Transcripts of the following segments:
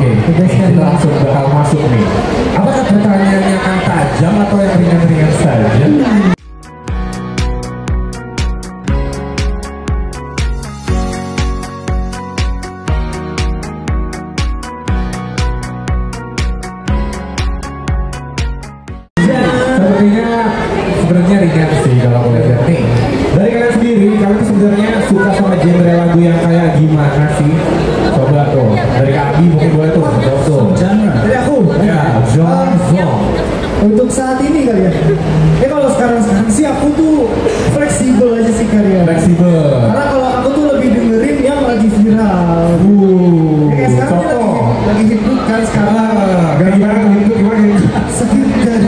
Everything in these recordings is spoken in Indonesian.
Oke, kita langsung bakal masuk nih. Apakah pertanyaannya akan tajam atau yang ringan-ringan saja? Sebenarnya ringan sih kalau aku lihat nih. Dari kalian sendiri, kalian tuh sebenarnya suka sama genre lagu yang kayak gimana sih? Coba tuh, dari Abi mungkin boleh tuh. Dari aku? Ya, genre. Untuk saat ini kali ya. Kalau sekarang sih aku tuh fleksibel aja sih kali ya. Fleksibel. Karena kalau aku tuh lebih dengerin yang lagi viral. Kayak sekarang ini lagi hit kan sekarang. Gak gimana gitu, gimana gitu? Sekitar.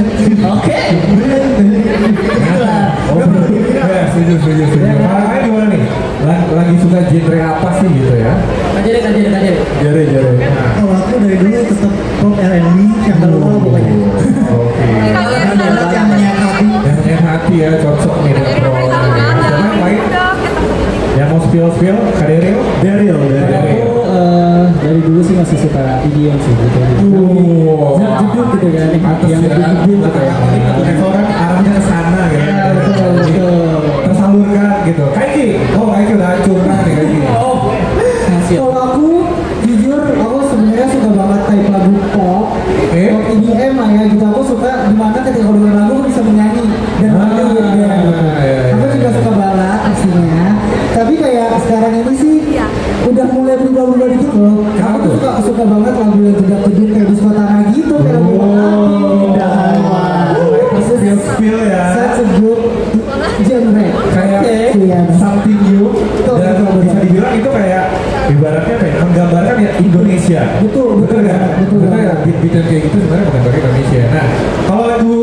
Oke. Setuju. Kalau kalian gimana nih? Lagi suka genre apa sih gitu ya? Genre. Kalau aku dari dulu tetap pop R&B yang keluar pokoknya. Oke. Banget yang menyakati. Yang hati ya, cocok nih. Jangan main. Yang mau spill, Kaderil? Daryl. Aku dari dulu sih masih suka EDM sih gitu. Jeduk gitu kan, yang jeduk gitu ya. Orang arahnya ke sana gitu. Betul. Tersalurkan gitu. Kaiki udah hancur kan nih Kaiki. Kalau aku jujur aku sebenarnya suka banget type lagu pop, pop EDM lah ya gitu. Aku suka dimana ketika aku dengar lagu aku bisa menyanyi dan aku juga suka balad pastinya. Tapi kayak sekarang ini sih udah mulai berubah gitu loh. Aku tuh suka banget lagu yang jeduk-jeduk kayak Disco Tanah gitu, kayak lagu Spill ya. Such a good genre. Kayak something new. Dan bisa dibilang itu kayak ibaratnya kayak menggambarkan ya Indonesia. Betul ya. Betul ya. Beat kayak gitu sebenarnya menggambarkan Indonesia. Nah, kalau lagu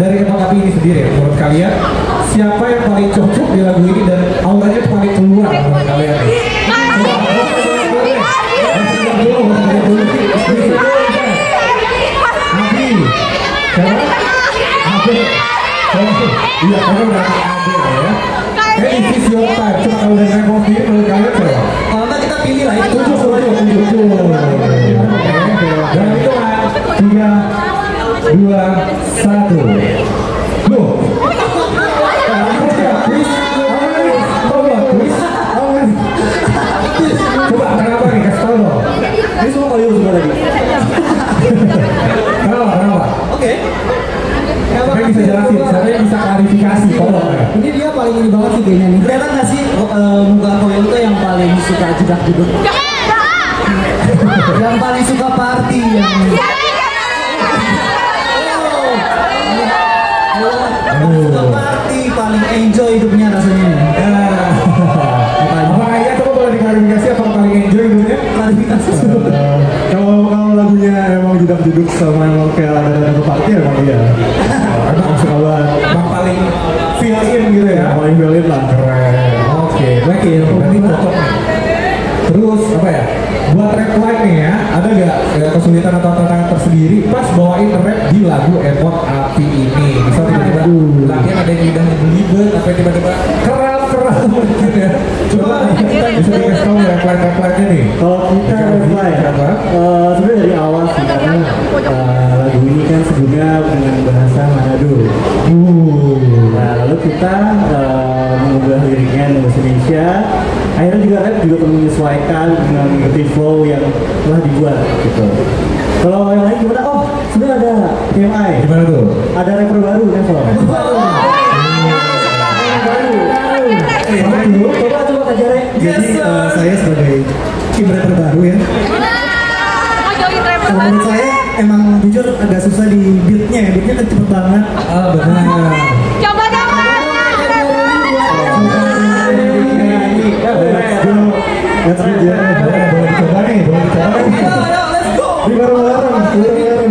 dari Epok Api ini sendiri, menurut kalian siapa yang paling cocok di lagu ini dan auranya paling keluar menurut kalian? Iya, karena udah ada ya. Kayak ini is your time. Cuma kalau udah naik mobil, menurut kalian siapa? Kalau nggak kita pilih lah. Tujuh. Dan itu kan 3, 2, 1. Loh. Coba kenapa nih? Kasih tau dong. Ini semua kalau semua tadi. Kenapa? Oke. Siapa yang bisa jelasin? Siapa yang bisa klarifikasi? Tolong ya. Ini dia paling ini banget sih kayaknya nih. Kelihatan nggak sih muka Koyo itu yang paling suka jedak-jeduk? Yang paling suka party yang suka party, paling enjoy hidupnya rasanya. Apakah iya? Coba boleh diklarifikasi apa paling enjoy hidupnya? Klarifikasi. Kalau lagunya emang jeduk-jeduk sama emang kayak ada party emang iya. Emang suka banget. Emang paling feel in gitu ya? Paling valid lah. Keren. Oke, berarti cocok nih. Terus apa ya? Buat rap line nih ya, ada nggak kesulitan atau tantangan tersendiri pas bawain rap di lagu Epok Api ini? Misal tiba-tiba latihan ada yang lidah belibet, apa tiba-tiba keral mungkin ya. Coba bisa dikasih tahu rap line-nya nih. Kalau kita reply apa? sebenarnya dari awal sih karena lagu ini kan sebelumnya dengan bahasa Manado. Nah lalu kita mengubah liriknya dengan bahasa Indonesia. Akhirnya juga rap juga perlu menyesuaikan dengan mengikuti flow yang telah dibuat gitu. Kalau yang lain gimana? Oh sebenarnya ada TMI. Gimana tuh? Ada rapper baru Neville. Coba ajarin. Jadi saya sebagai tim rapper baru ya. Kalau menurut saya emang jujur agak susah di beatnya kan cepet banget. Benar. Coba dong. Let's go. Boleh dicoba nih. Let's go.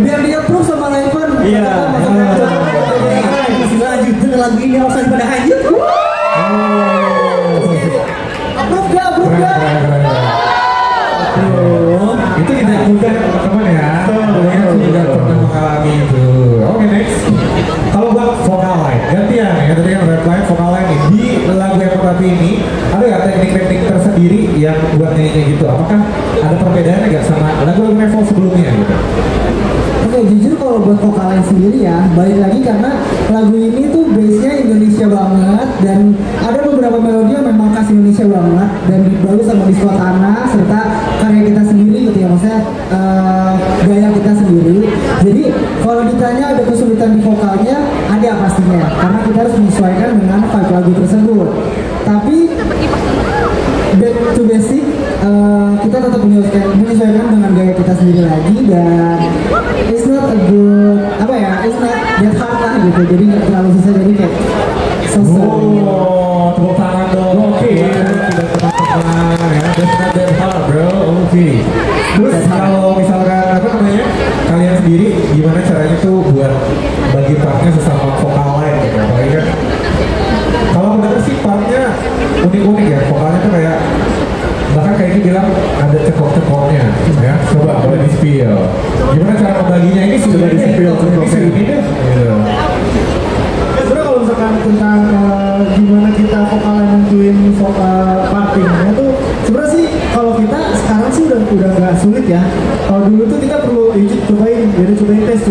Biar dia proof sama Raven. Iya. Masih lanjut dengan lagu ini harus pada hanyut. Approve gak? Itu tidak mudah teman-teman ya. Saya juga pernah mengalami itu. Oke, next. Kalau buat vokal line, gantian ya. Tadi kan rap line, vokal line nih. Di lagu Epok Api ini, ada nggak teknik-teknik tersendiri yang buat nyanyi gitu? sebelumnya gitu. Oke, jujur kalau buat vokalnya sendiri ya, balik lagi karena lagu ini tuh base-nya Indonesia banget dan ada beberapa melodi yang memang khas Indonesia banget dan bagus sama disco tanah serta karya kita sendiri gitu ya, maksudnya gaya kita sendiri. Jadi kalau ditanya ada kesulitan di vokalnya, ada pastinya karena kita harus menyesuaikan dengan vibe lagu tersebut. Tapi back to basic, kita tetap menyesuaikan dengan gaya kita sendiri lagi dan it's not a good it's not that hard lah gitu, jadi nggak terlalu susah, jadi kayak selesai. Tepuk tangan dong. Oke, tidak teman-teman ya, that's not that hard bro. Oke. Terus kalau misalkan kalian sendiri gimana caranya tuh buat bagi partnya sesama vokal lain gitu? Apalagi kan kalau mendengar sih partnya unik-unik ya, vokalnya tuh kayak bahkan kayaknya bilang ada cekok-cekoknya ya. Coba boleh di spill gimana cara membaginya ini sudah di spill ini deh. Sebenarnya kalau misalkan tentang gimana kita vokalnya nentuin vokal partingnya tuh sebenarnya sih kalau kita sekarang sih udah nggak sulit ya. Kalau dulu tuh kita perlu cobain tes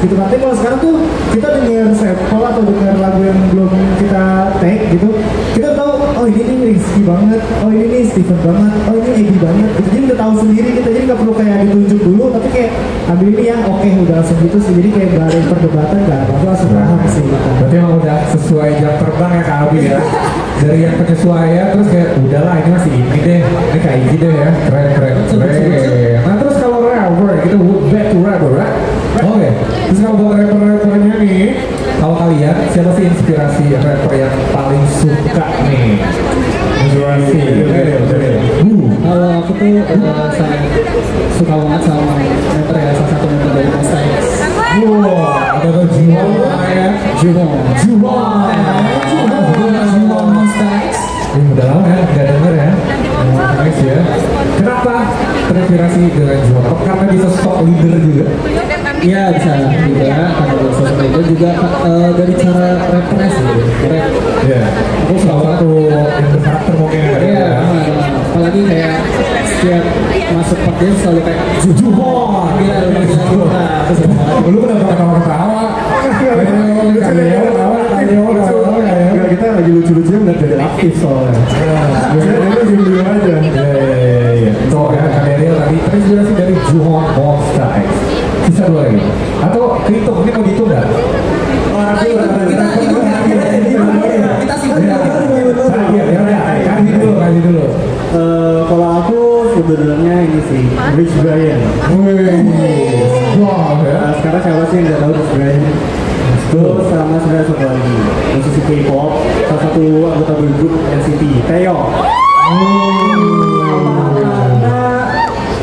gitu. Nanti kalau sekarang tuh kita denger sample atau denger lagu yang belum kita take gitu, kita tahu oh ini nih Rizky banget, oh ini nih Steven banget, oh ini Egi banget gitu. Jadi udah tahu sendiri kita, jadi nggak perlu kayak ditunjuk dulu, tapi kayak ambil ini yang oke udah langsung gitu sih. Jadi kayak gak ada perdebatan, gak apa-apa, langsung paham sih gitu. Berarti emang udah sesuai jam terbang ya Kak Abi ya. Dari yang penyesuaian terus kayak udahlah ini masih ini deh, ini kayak ini deh ya, keren. Nah terus kalau rapper gitu, back to rapper right? Oke. Terus kalau buat rapper-rappernya nih, kalau kalian siapa sih inspirasi rapper yang paling suka nih? Inspirasi. Kalau aku tuh sangat suka banget sama rapper ya, salah satu rapper dari Monsta X. Wah, ada tuh Jiwa ya. Jiwa Monsta X. Ini udah lama ya, nggak denger ya. Nice ya. Kenapa terinspirasi dengan Jiwa? Karena bisa stok leader juga. Iya bisa juga karena sosok itu juga dari cara rapnya sih, rap. Iya. Aku salah satu yang berkarakter mungkin ya. Iya, apalagi kayak setiap masuk part dia selalu kayak Juhon. Iya, Lu udah ketawa-ketawa. Kita lagi lucu-lucunya nggak jadi aktif soalnya. Biasanya dia diem aja. Iya. Tuh ya, Kak Daryl tadi terinspirasi dari Juhon Monsta X. Sisa 2 lagi. Atau kehitung, ini mau dihitung nggak? kita sih Kasih dulu. Kalau aku sebenarnya ini sih Rich Brian. Wow ya. Sekarang siapa sih yang nggak tahu Rich Brian? Terus sama sebenarnya satu lagi musisi K-pop, salah satu anggota boy group NCT, Taeyong.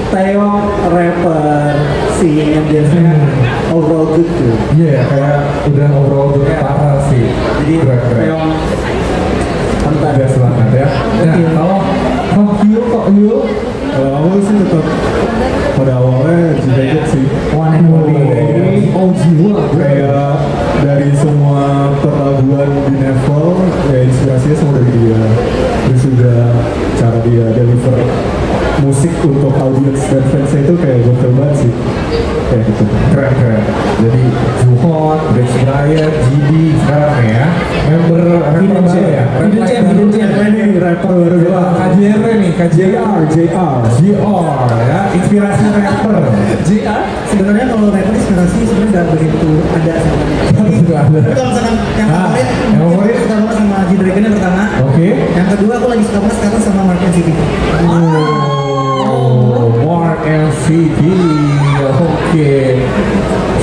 Taeyong rapper sih yang biasanya overall good tuh. Iya, kayak udah overall good parah sih. Jadi Taeyong Entah dia semangat ya. Nah, kalau kok Hyo? Kalau aku sih tetap pada awalnya Jiwa sih. One and only. Oh Jiwa. Kayak dari semua perlaguan di Neville, ya inspirasinya semua dari dia. Terus juga cara dia deliver musik untuk audiens dan fansnya itu kayak gokil banget sih. Kayak gitu. Keren. Jadi Juhon, Rich Brian, GD sekarang ya. Member rapper baru ya. Ini rapper baru juga. KJR nih, KJR. JR ya, inspirasi rapper. JR sebenarnya kalau rapper inspirasi sebenarnya nggak begitu ada sebenarnya. Tapi kalau misalkan yang favorit, yang favorit suka banget sama G Dragon yang pertama. Oke. Yang kedua aku lagi suka banget sekarang sama Mark NCT. Mark NCT. Oke.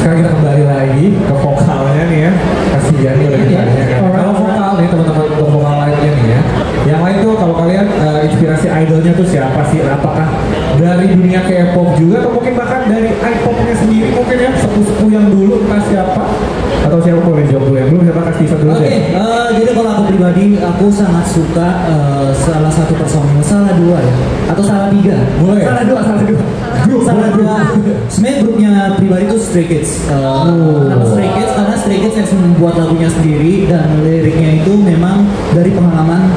Sekarang kita kembali lagi ke vokalnya nih ya. Kasihan nih udah ditanya kan. Kalau vokal nih teman-teman untuk vokal lainnya nih ya. Yang lain tuh kalau kalian inspirasi idolnya tuh siapa sih? Apakah dari dunia K-pop juga atau mungkin bahkan dari I-popnya sendiri mungkin ya, sepuh-sepuh yang dulu entah siapa? Atau siapa boleh jawab dulu yang dulu, siapa kasih satu dulu Oke, deh. jadi kalau aku pribadi, aku sangat suka salah satu personil, salah dua ya, atau salah tiga. Boleh. Salah dua. Sebenarnya grupnya pribadi itu Stray Kids. Kenapa Stray Kids? Karena Stray Kids yang membuat lagunya sendiri dan liriknya itu memang dari pengalaman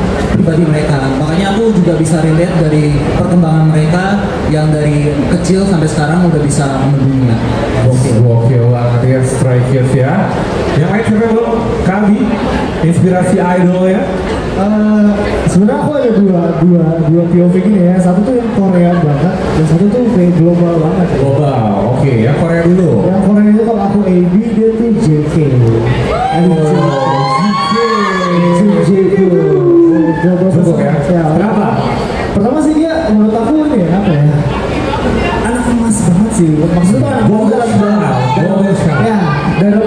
pribadi mereka. Makanya aku juga bisa relate dari perkembangan mereka yang dari kecil sampai sekarang udah bisa mendunia. Gokil banget ya, Strikers ya. Yang lain siapa belum? Kabi, inspirasi idol ya. Sebenarnya aku ada dua POV gini ya. Satu tuh yang Korea banget, dan satu tuh kayak global banget. Global, oke. Yang Korea dulu. Yang Korea itu kalau aku AB dia tuh JK. JK. Cukup ya. Kenapa? Pertama sih dia menurut aku ini ya, apa ya? Anak emas banget sih. Maksudnya anak emas banget. Ya,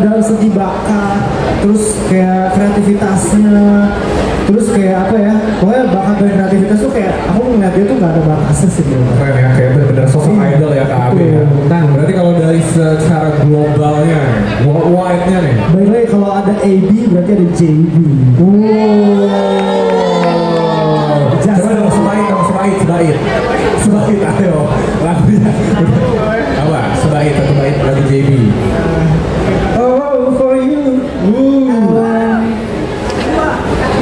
dalam segi bakat, terus kayak kreativitasnya, terus kayak apa ya? Pokoknya bakat dan kreativitas tuh kayak aku ngeliat dia tuh nggak ada batasnya sih. Keren ya, kayak bener-bener sosok idol ya Kak Abi ya. Nah, berarti kalau dari secara globalnya, worldwide-nya nih. By the way, kalau ada AB berarti ada JB. Coba dong sebait, ayo lagunya. Apa? Sebait lagu JB. Oh, for you,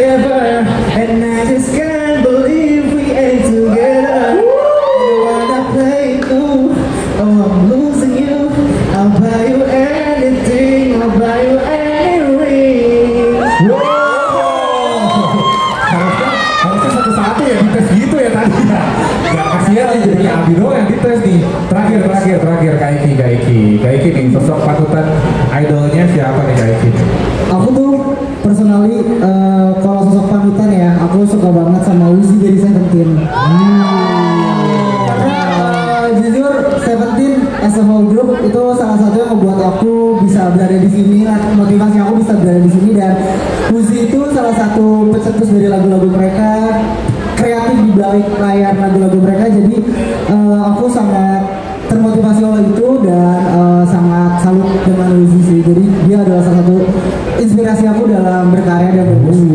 ever, and I just can't believe we ain't together. You wanna play cool? Oh, I'm losing you. I'll buy you anything. I'll buy you any ring. Harusnya satu-satu ya dites gitu ya tadi ya. Gak kasihan nih jadinya Abi doang yang dites nih. Terakhir Kak Iki nih sosok panutan idolnya siapa nih Kak Iki? Aku tuh personally kalau sosok panutan ya, aku suka banget sama Uzi dari Seventeen. Karena jujur Seventeen as a whole group itu salah satu yang membuat aku bisa berada di sini, motivasi aku bisa berada di sini, dan Uzi itu salah satu pencetus dari lagu-lagu mereka, kreatif di balik layar lagu-lagu mereka. Jadi aku sangat termotivasi oleh itu dan sangat salut dengan Uzi sih. Jadi dia adalah salah satu inspirasi aku dalam berkarya dan bermusik.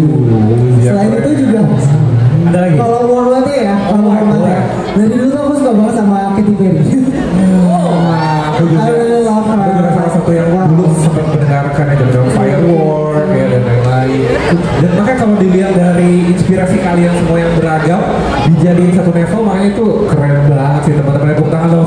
Selain itu juga ada lagi. kalau worldwide ya, dari dulu tuh aku suka banget sama Katy Perry. Aku juga salah satu yang dulu sempat mendengarkan ya dari Firework ya dan lain-lain. Dan makanya kalau dilihat dari inspirasi kalian semua yang beragam dijadiin satu level, makanya itu keren banget sih teman-teman. Tepuk tangan dong